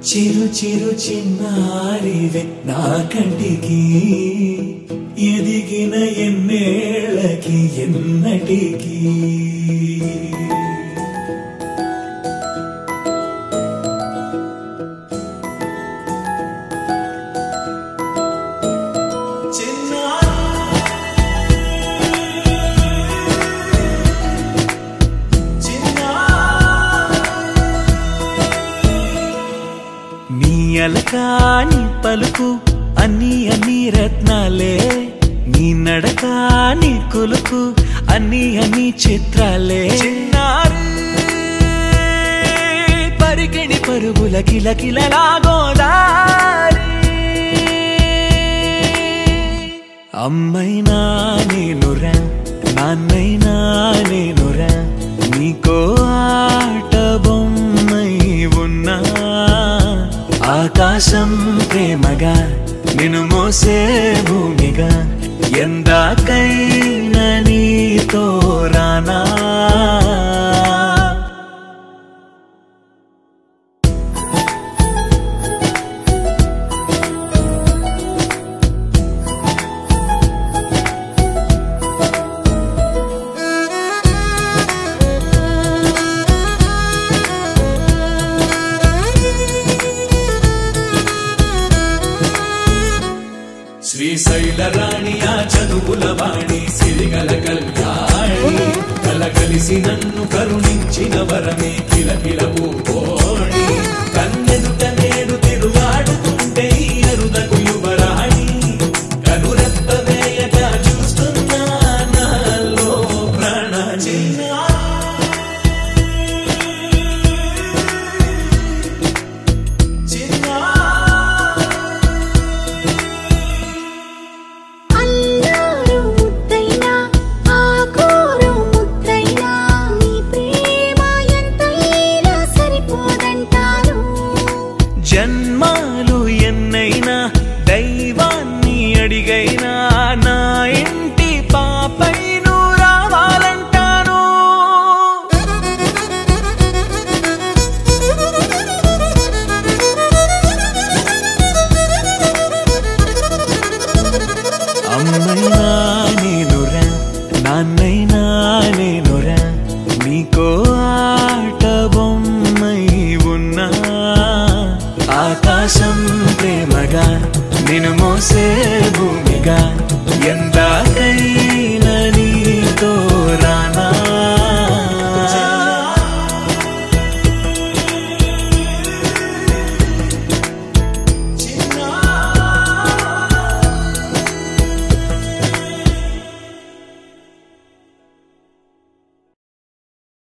చిరు చిరు చిన్నారివే నా కంటికి ఎదిగిన ఎన్నేళ్ళకి ఎన్నటికి అలకాని పలుకు అన్ని అన్ని రత్నాలే నీ నడక నీ కులుకు అన్ని అన్ని చిత్రాలే చిన్నారి పరికిణి పరుగుల కిలకిలలా గోదారి అమ్మైనా నేనురా నాన్నైనా నేనురా నీకో ఆట బొమ్మై ఉన్నా ఆకాశం ప్రేమగా నిన్ను మోసే భూమిగా ఎందాకైనా నీతో రానా శ్రీశైల రాణి ఆ చదువుల వాణి సిరిగల కళ్యాణి కలగలిసి నన్ను కరుణించిన వరమే కిలకిల పూకోణి కన్నెదుట నేడు తిరుగాడుతుంటే అరుదకు యువరాణి కనురెప్ప వేయగా చూస్తున్నా నాలో ప్రాణ జన్మాలు ఎన్నైనా దైవాన్ని అడిగైనా నా ఇంటి పాపై నువ్వు రావాలంటాను అమ్మైనా నేనురా నాన్నైనా నేనురా నీకో ఆట బొమ్మై ఉన్నా ఆకాశం ప్రేమగా నిన్ను మోసే భూమిగా ఎందాక